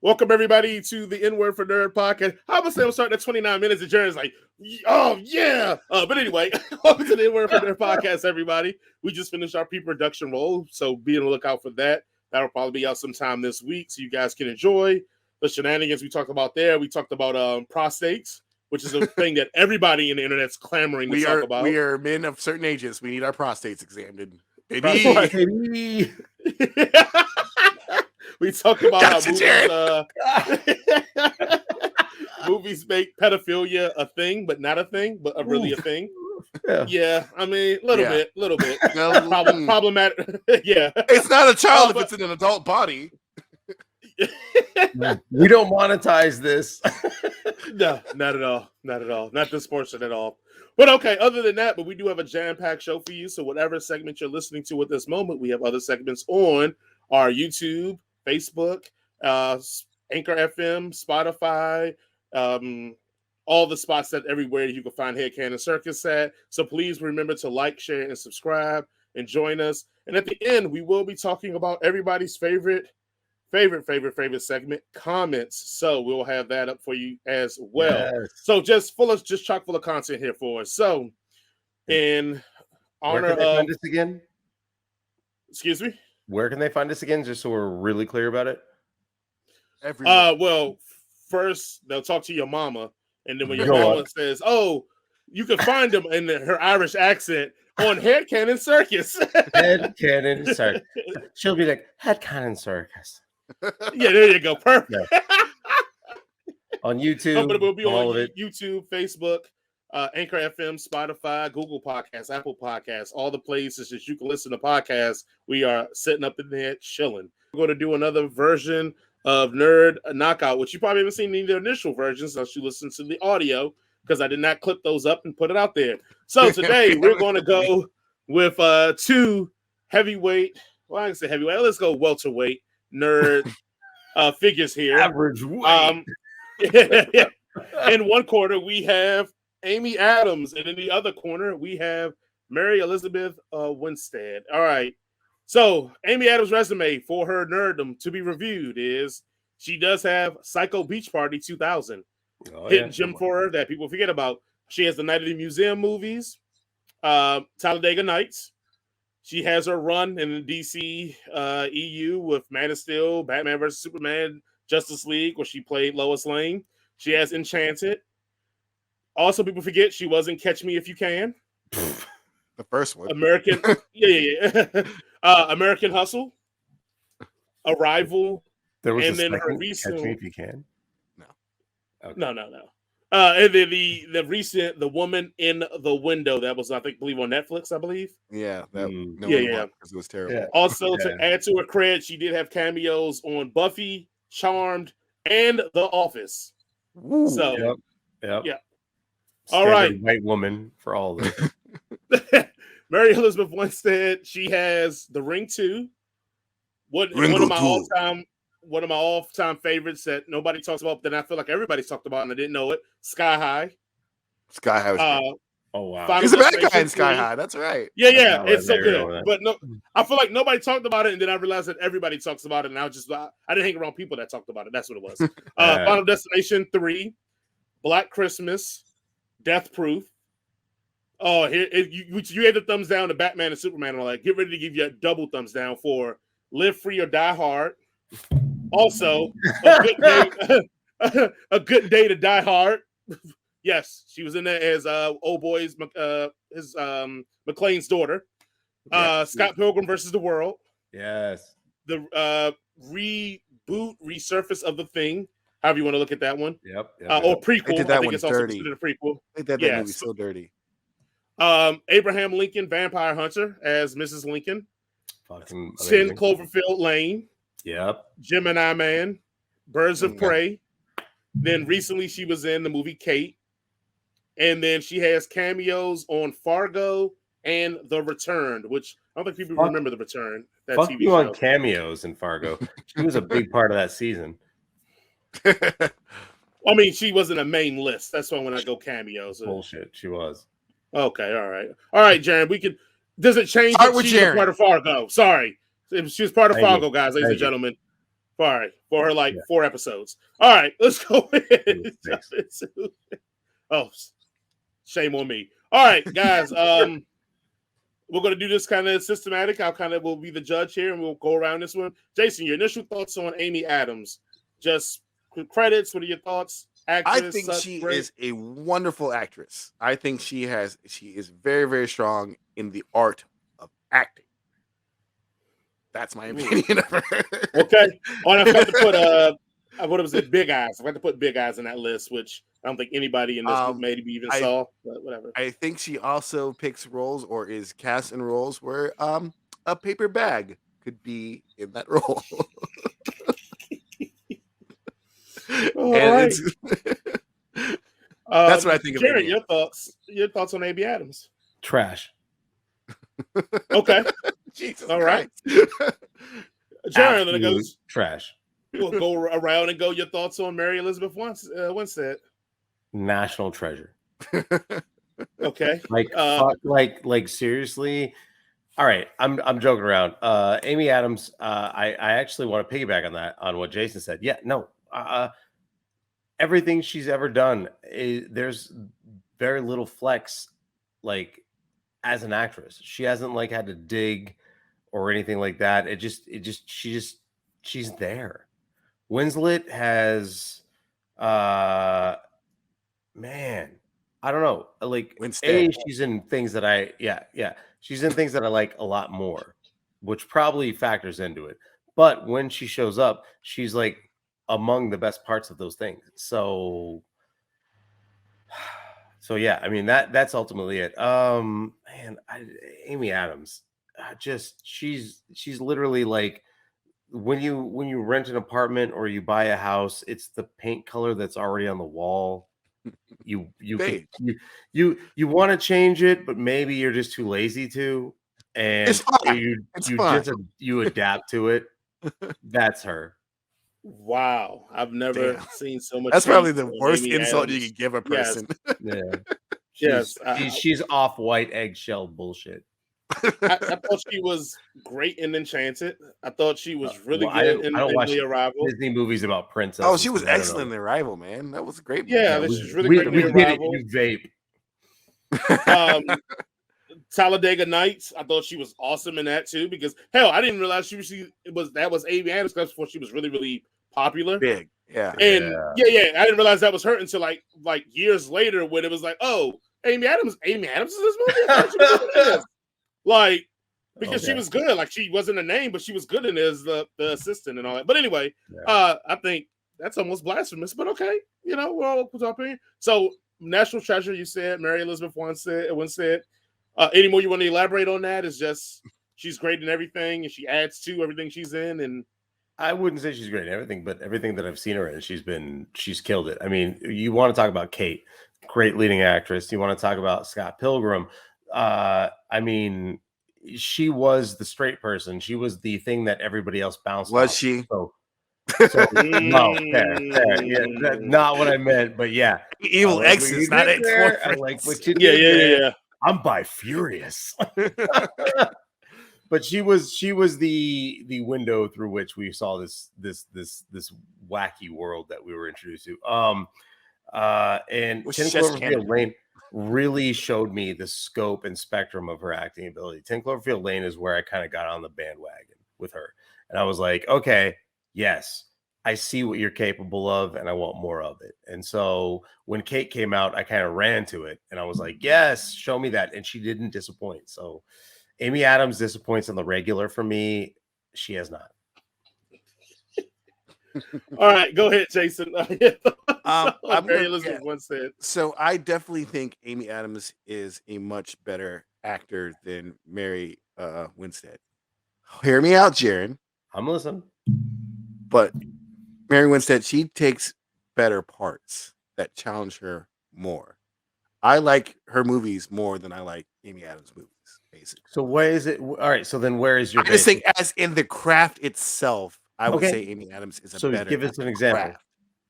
Welcome everybody to the N-Word for Nerd podcast. I would say I'm starting at 29 minutes and Jared's like, oh yeah. But anyway, welcome to the N-Word for Nerd podcast, everybody. We just finished our pre-production role, so be on the lookout for that. That'll probably be out sometime this week, so you guys can enjoy the shenanigans we talked about there. We talked about prostates, which is a thing that everybody in the internet's clamoring to talk about. We are men of certain ages. We need our prostates examined. Baby. We talked about how movies make pedophilia a thing, but not a thing, but really a thing. Yeah, I mean, little bit. Problematic. Yeah. It's not a child if it's in an adult body. We don't monetize this. No, not at all. Not at all. Not this portion at all. But okay, other than that, but we do have a jam-packed show for you. So whatever segment you're listening to at this moment, we have other segments on our YouTube, Facebook, Anchor FM, Spotify, all the spots that everywhere you can find Headcanon Circus at. So please remember to like, share, and subscribe and join us. And at the end, we will be talking about everybody's favorite segment, comments. So we'll have that up for you as well. Yes. So just chock full of content here for us. So in honor of find us again? Excuse me? Where can they find us again? Just so we're really clear about it. Well, first they'll talk to your mama, and then when your mama says, "Oh, you can find them in her Irish accent on Headcanon Circus." Headcanon Circus. She'll be like, Headcanon Circus. Yeah, there you go. Perfect. Yeah. On YouTube, but we'll be all on YouTube, Facebook, Anchor FM, Spotify, Google Podcasts, Apple Podcasts, all the places that you can listen to podcasts. We are sitting up in there chilling. We're going to do another version of Nerd Knockout, which you probably haven't seen any of the initial versions unless you listen to the audio, because I did not clip those up and put it out there. So today we're going to go with two heavyweight. Well, I can say heavyweight. Let's go welterweight nerd figures here. Average weight. In one corner we have Amy Adams, and in the other corner we have Mary Elizabeth Winstead. All right. So Amy Adams' resume for her nerddom to be reviewed is she does have Psycho Beach Party 2000, hidden gem for her that people forget about. She has the Night of the Museum movies, Talladega Nights. She has her run in the DC EU with Man of Steel, Batman vs. Superman, Justice League, where she played Lois Lane. She has Enchanted. Also, people forget she was in Catch Me If You Can. The first one. American, American Hustle, Arrival, and then her recent. Catch Me If You Can. No. Okay. No. And then the recent, The Woman in the Window, that was, I believe on Netflix, I believe. Yeah. Because it was terrible. Yeah. Also, to add to her credit, she did have cameos on Buffy, Charmed, and The Office. Ooh, so, yeah. All right, white woman for all of it. Mary Elizabeth Winstead. She has The Ring 2. One of my all-time favorites that nobody talks about, but then I feel like everybody's talked about and I didn't know it. Sky High. Sky High was oh wow, he's a bad guy in Sky High. That's right. Yeah, it's so good. But no, I feel like nobody talked about it, and then I realized that everybody talks about it, and I didn't hang around people that talked about it. That's what it was. Final Destination 3, Black Christmas, Death Proof. Oh, here you gave the thumbs down to Batman and Superman, and all that. Get ready to give you a double thumbs down for Live Free or Die Hard. Also, a good day to die hard. Yes, she was in there as old boy's his McLean's daughter. Scott Pilgrim versus the World. Yes. The resurface of The Thing. However you want to look at that one. Yep. Or prequel. I think it's also considered a prequel. They did that movie so dirty. Abraham Lincoln, Vampire Hunter, as Mrs. Lincoln. Fucking 10 Cloverfield Lane. Yep. Gemini Man, Birds of Prey. Then recently she was in the movie Kate. And then she has cameos on Fargo and The Return, which I don't think people remember The Return. That fuck TV you show. On cameos in Fargo. She was a big part of that season. I mean, she wasn't a main list. That's why when I go cameos. Bullshit, she was. Okay, all right, Jared. We can. Does it change that she's a part of Fargo? Sorry, she was part of Fargo, guys, ladies and gentlemen. For her like Yeah. 4 episodes. All right, let's go ahead. Oh, shame on me. All right, guys. We're going to do this kind of systematic. I'll kind of will be the judge here, and we'll go around this one. Jason, your initial thoughts on Amy Adams? Just credits. What are your thoughts? Actress, I think she is a wonderful actress. I think she is very, very strong in the art of acting. That's my opinion of her. Okay. I've got to put what was it? Big Eyes. I've got to put Big Eyes in that list, which I don't think anybody in this maybe even saw, but whatever. I think she also picks roles or is cast in roles where a paper bag could be in that role. Right. That's what I think of Jared, Amy. Your thoughts on Amy Adams? Trash. Okay. Jesus all right. Jared, then it goes trash. We'll go around and go your thoughts on Mary Elizabeth Winstead. National treasure. Okay. Like seriously. All right, I'm joking around. Amy Adams, I actually want to piggyback on that, on what Jason said. Yeah, no. Everything she's ever done, there's very little flex, like as an actress. She hasn't like had to dig or anything like that. She's there. Winslet has, man, I don't know. Like, Winstead. she's in things that she's in things that I like a lot more, which probably factors into it. But when she shows up, she's like among the best parts of those things. So yeah, I mean that's ultimately it. Amy Adams, she's literally like when you rent an apartment or you buy a house, it's the paint color that's already on the wall. You want to change it, but maybe you're just too lazy to, and it's fine. You adapt to it. That's her. Wow, I've never seen so much. That's probably the worst Amy insult Adams. you could give a person. Yes. She's off white eggshell bullshit. I thought she was great in Enchanted. I thought she was really good in The Arrival. Disney movies about princesses. Oh, she was excellent in The Arrival, man. That was a great movie. Yeah, she's really great in The Arrival. You vape. Talladega Nights. I thought she was awesome in that too. Because hell, I didn't realize that was Amy Adams before she was really, really popular. Big, yeah. And I didn't realize that was her until like years later when it was like, oh, Amy Adams is in this movie. Like, because she was good. Like, she wasn't a name, but she was good in it as the assistant and all that. But anyway, I think that's almost blasphemous. But okay, we're all talking. So, National Treasure, you said, Mary Elizabeth Winstead. Any more you want to elaborate on that? It's just she's great in everything, and she adds to everything she's in. And I wouldn't say she's great in everything, but everything that I've seen her in, she's killed it. I mean, you want to talk about Kate, great leading actress. You want to talk about Scott Pilgrim. I mean, she was the straight person. She was the thing that everybody else bounced off. She? So no, fair. Yeah, that's not what I meant, but yeah. Evil exes, not ex-boyfriends. I like what you did. Yeah. I'm bi-furious. But she was the window through which we saw this wacky world that we were introduced to. And 10 Cloverfield Lane really showed me the scope and spectrum of her acting ability. 10 Cloverfield Lane is where I kind of got on the bandwagon with her. And I was like, okay, yes, I see what you're capable of and I want more of it. And so when Kate came out, I kind of ran to it and I was like, yes, show me that. And she didn't disappoint. So Amy Adams disappoints on the regular for me. She has not. All right, go ahead, Jason. So I definitely think Amy Adams is a much better actor than Mary Winstead. Hear me out, Jaron. I'm listening. But Mary Winstead, she takes better parts that challenge her more. I like her movies more than I like Amy Adams' movies, basically. So where is it? All right, so then where is your I just think as in the craft itself, I would say Amy Adams is a better. Give us an example. Craft.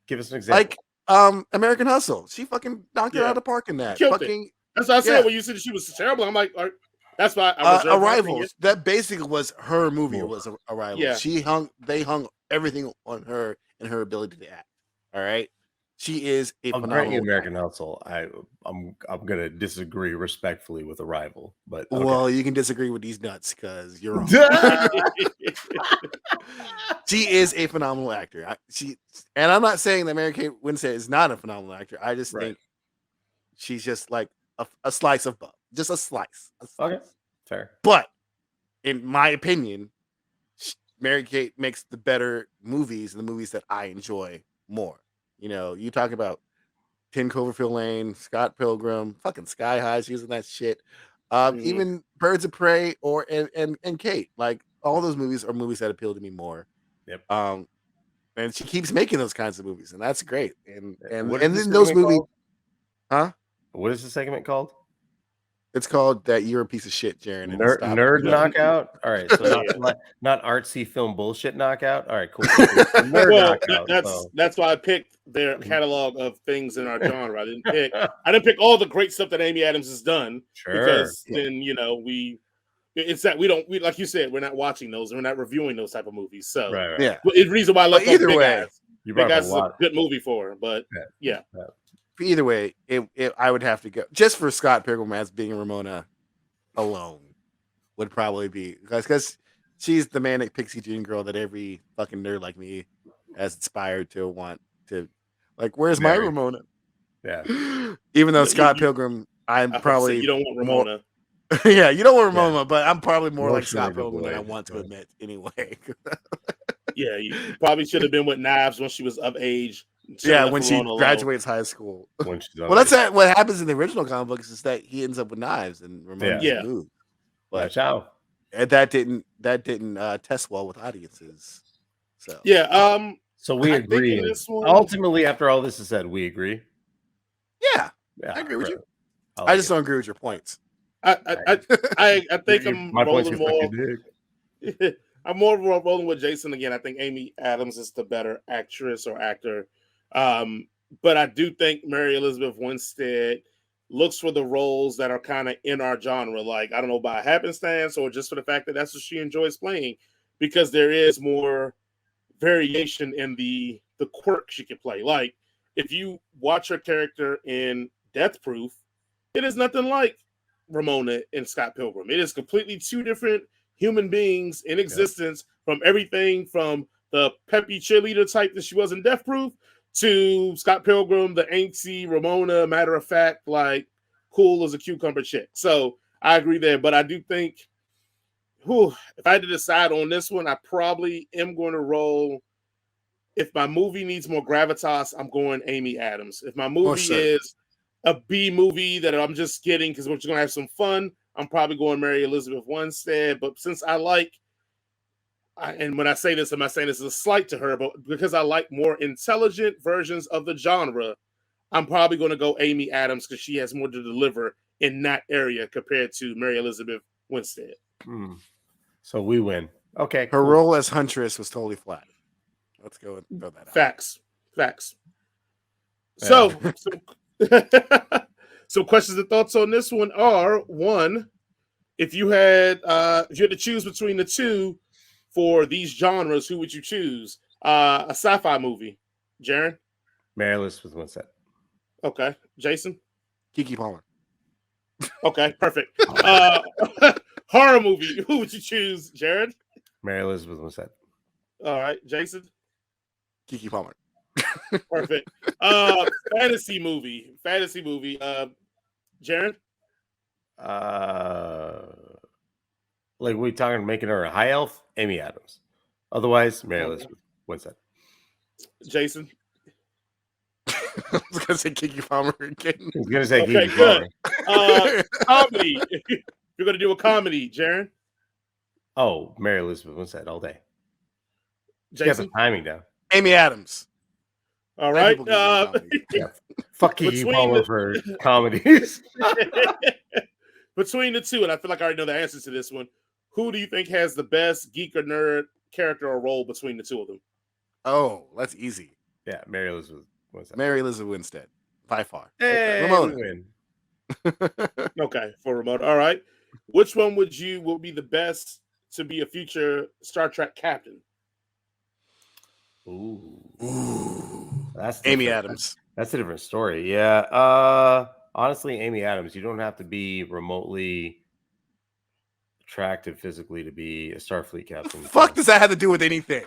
Give us an example. Like American Hustle. She fucking knocked it out of the park in that. That's what I said when you said she was terrible. I'm like, that's why I was Arrival. That basically was her movie. It was Arrival. Yeah. They hung everything on her and her ability to act. All right, she is a I'll grant you phenomenal American actor. Hustle. I'm gonna disagree respectfully with Arrival, but okay. Well, you can disagree with these nuts because you're wrong. She is a phenomenal actor. And I'm not saying that Mary Kate Winstead is not a phenomenal actor. I just think she's just like a slice of buff, just a slice. Okay, fair. But in my opinion, Mary Kate makes the better movies and the movies that I enjoy more. You know, you talk about 10 Cloverfield Lane, Scott Pilgrim, fucking Sky High, she was in that shit. Even Birds of Prey and Kate. Like all those movies are movies that appeal to me more. Yep. And she keeps making those kinds of movies, and that's great. And What then is this those segment movies, called? huh? What is the segment called? It's called That You're a Piece of Shit, Jaron. Nerd knockout. All right, so not artsy film bullshit knockout. All right, cool. Nerd knockout. That's why I picked their catalog of things in our genre. I didn't pick all the great stuff that Amy Adams has done. Sure. Because then it's that we like you said, we're not watching those, we're not reviewing those type of movies. So yeah, it's the reason why I left either way, Big Eyes is a good movie for her, but yeah. Either way, I would have to go just for Scott Pilgrim as being Ramona alone would probably be because she's the manic pixie dream girl that every fucking nerd like me has inspired to want to like. Where's my Ramona? Yeah. Even though Scott Pilgrim, I'm probably you don't want Ramona. Yeah, you don't want Ramona, but I'm probably more like Scott sugar Pilgrim than I boy. want to admit anyway. Yeah, you probably should have been with Knives when she was of age. Yeah, when she graduates high school. Well, that's what happens in the original comic books is that he ends up with Knives and Ramona moves. But that didn't test well with audiences. So so we agree. Ultimately, after all this is said, we agree. Yeah, I agree with you. I just don't agree with your points. I think I'm rolling more. I'm more rolling with Jason again. I think Amy Adams is the better actress or actor. But I do think Mary Elizabeth Winstead looks for the roles that are kind of in our genre. Like, I don't know, by happenstance or just for the fact that that's what she enjoys playing, because there is more variation in the quirk she can play. Like, if you watch her character in Death Proof, it is nothing like Ramona and Scott Pilgrim. It is completely two different human beings in existence, from everything from the peppy cheerleader type that she was in Death Proof to Scott Pilgrim, the angsty Ramona, matter of fact, like cool as a cucumber chick. So I agree there, but I do think, if I had to decide on this one, I probably am going to roll. If my movie needs more gravitas, I'm going Amy Adams. If my movie is a B movie that I'm just getting because we're just going to have some fun, I'm probably going Mary Elizabeth Winstead. But since and when I say this, I'm not saying this is a slight to her, but because I like more intelligent versions of the genre, I'm probably going to go Amy Adams because she has more to deliver in that area compared to Mary Elizabeth Winstead. So we win. Okay. Her role as Huntress was totally flat. Let's go and throw that out. Facts. So questions and thoughts on this one are: one, if you had to choose between the two for these genres, who would you choose? A sci-fi movie, Jaron? Mary Elizabeth Winstead. Okay, Jason? Keke Palmer. Okay, perfect. Horror movie, who would you choose, Jared? Mary Elizabeth Winstead. All right, Jason? Keke Palmer. Perfect. Fantasy movie, Jaron? Like we talking making her a high elf? Amy Adams. Otherwise, Mary Elizabeth Winstead. Jason? I was gonna say Keke Palmer again. I was gonna say Keke Palmer. Comedy. You're gonna do a comedy, Jaron? Oh, Mary Elizabeth Winstead all day. Jason? Get the timing down. Amy Adams. All right. Fuck Keke Palmer for comedies. Between the two, and I feel like I already know the answer to this one, who do you think has the best geek or nerd character or role between the two of them? Oh, that's easy. Yeah, Mary Elizabeth Winstead. Mary Elizabeth Winstead, by far. Hey, Ramona. win. Okay, for Ramona. All right. Which one will be the best to be a future Star Trek captain? Ooh. That's Amy Adams. That's a different story. Yeah. Honestly, Amy Adams, you don't have to be remotely attractive physically to be a Starfleet captain. Fuck does that have to do with anything?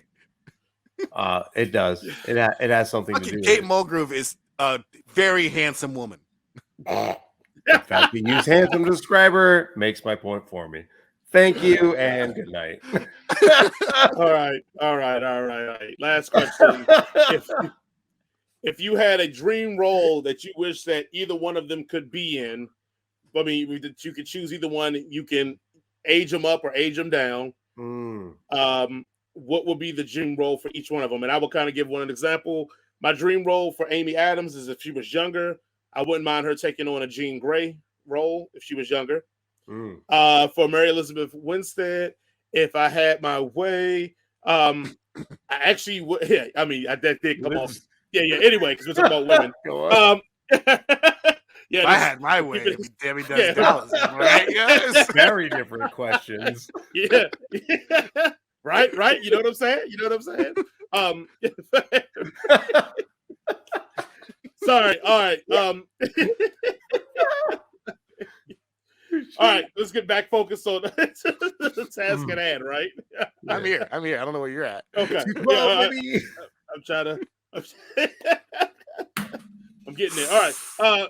It does. It has something to do with Kate it. Mulgrew is a very handsome woman. The fact you use handsome to describe her makes my point for me. Thank you and good night. All right. Last question. If you had a dream role that you wish that either one of them could be in, I mean, that you could choose either one, you can age them up or age them down. What would be the dream role for each one of them? And I will kind of give one an example. My dream role for Amy Adams is if she was younger, I wouldn't mind her taking on a Jean Grey role if she was younger. For Mary Elizabeth Winstead, if I had my way, I actually would. Yeah, I mean, that did come off. Yeah. Anyway, because we're talking about women. Yeah, if I had my way, it'd be Debbie Does Dallas, right? Yes. Very different questions. Yeah. Right. You know what I'm saying? Sorry. All right. All right. Let's get back focused on the task at hand. Right. I'm here. I don't know where you're at. Okay. I'm trying to. I'm getting there. All right.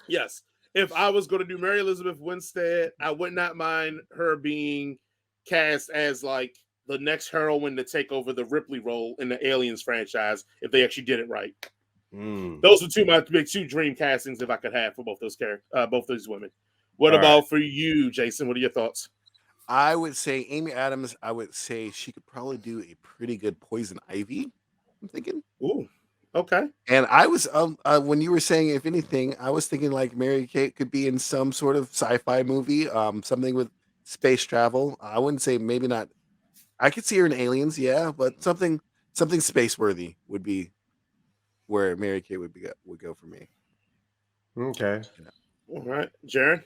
Yes. If I was going to do Mary Elizabeth Winstead, I would not mind her being cast as like the next heroine to take over the Ripley role in the Aliens franchise if they actually did it right. Those are my big two dream castings if I could have for both those both those women. What about for you, Jason? What are your thoughts? I would say Amy Adams. I would say she could probably do a pretty good Poison Ivy. I'm thinking. Ooh, okay. And I was when you were saying if anything, I was thinking like Mary Kate could be in some sort of sci-fi movie, something with space travel. I wouldn't say maybe not. I could see her in Aliens, yeah, but something space worthy would be where Mary Kate would go for me. Okay. Yeah. All right, Jaron.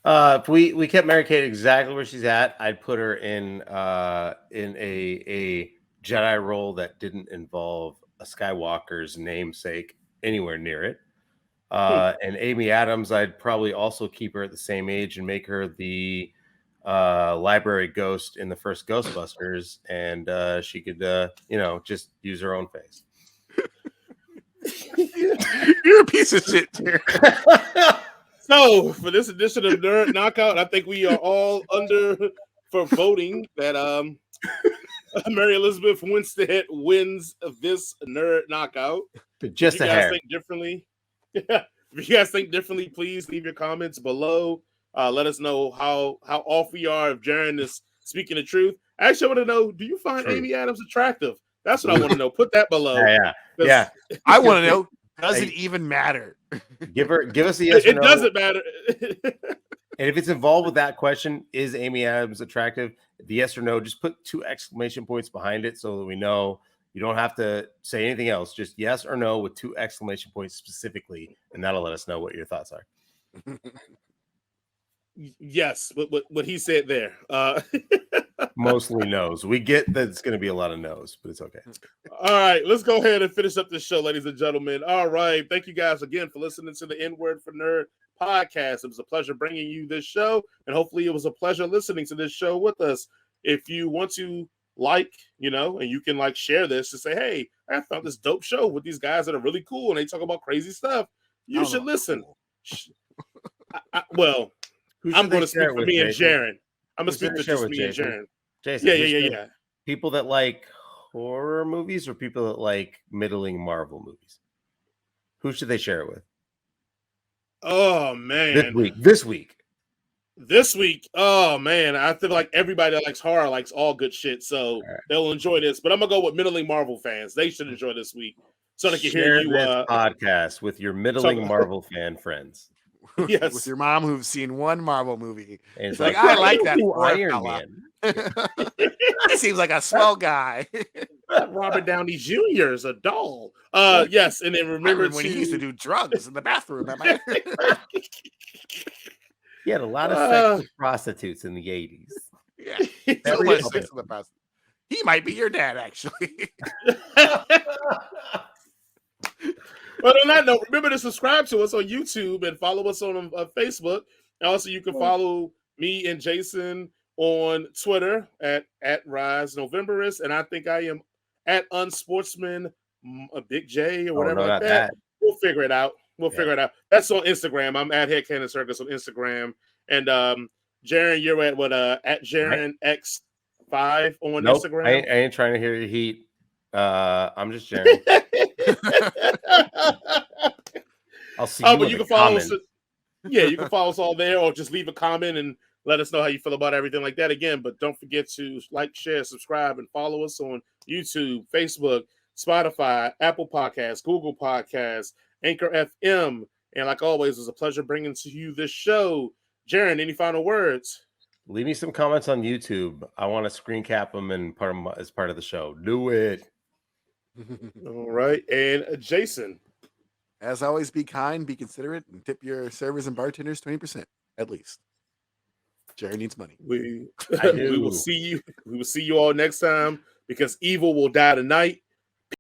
If we kept Mary Kate exactly where she's at, I'd put her in a Jedi role that didn't involve a Skywalker's namesake anywhere near it. And Amy Adams, I'd probably also keep her at the same age and make her the library ghost in the first Ghostbusters, and she could just use her own face. You're a piece of shit, Jared. So for this edition of Nerd Knockout, I think we are all under for voting that Mary Elizabeth Winstead wins this Nerd Knockout. Just if you guys think differently, if you guys think differently, please leave your comments below. Let us know how off we are. If Jaron is speaking the truth, actually, I want to know: do you find Amy Adams attractive? That's what I want to know. Put that below. Yeah. I want to know: does it even matter? Give us a yes or no. It doesn't matter. And if it's involved with that question, is Amy Adams attractive? The yes or no, just put 2 exclamation points behind it so that we know. You don't have to say anything else. Just yes or no with 2 exclamation points specifically, and that'll let us know what your thoughts are. Yes, what he said there. Mostly no's. We get that it's going to be a lot of no's, but it's okay. All right, let's go ahead and finish up this show, ladies and gentlemen. All right, thank you guys again for listening to the N-Word for Nerd podcast. It was a pleasure bringing you this show, and hopefully it was a pleasure listening to this show with us. If you want to and you can share this to say, hey, I found this dope show with these guys that are really cool and they talk about crazy stuff. You should listen. I'm going to speak for me and Jaron. I'm going to speak for just me and Jaron. Jason, yeah. People that like horror movies or people that like middling Marvel movies? Who should they share it with? Oh, man. This week. Oh, man. I feel like everybody that likes horror likes all good shit, so they'll enjoy this. But I'm going to go with middling Marvel fans. They should enjoy this week. So they can hear you. This podcast with your middling Marvel fan friends. Yes. With your mom who's seen one Marvel movie. And it's like, I like that Iron Man. He seems like a swell guy. Robert Downey Jr. is a doll. Yes, and then remember when he used to do drugs in the bathroom. He had a lot of sex with prostitutes in the 80s. Yeah, so much sex with the prostitutes. He might be your dad, actually. But on that note, remember to subscribe to us on YouTube and follow us on Facebook. And also, you can follow me and Jason on Twitter at Rise Novemberist, and I think I am at Unsportsman a Big J or whatever like that. We'll figure it out. Figure it out. That's on Instagram. I'm at Headcanon Circus on Instagram, and Jaren, you're at what? At Jaren X5 on Instagram. I ain't trying to hear your heat. I'm just Jaren. I'll see you. But you can follow us. Yeah, you can follow us all there, or just leave a comment and let us know how you feel about everything like that again. But don't forget to like, share, subscribe, and follow us on YouTube, Facebook, Spotify, Apple Podcasts, Google Podcasts, Anchor FM. And like always, it was a pleasure bringing to you this show. Jaren, any final words? Leave me some comments on YouTube. I want to screen cap them and as part of the show. Do it. All right. And Jason. As always, be kind, be considerate, and tip your servers and bartenders 20% at least. Jerry needs money. We will see you. We will see you all next time, because evil will die tonight.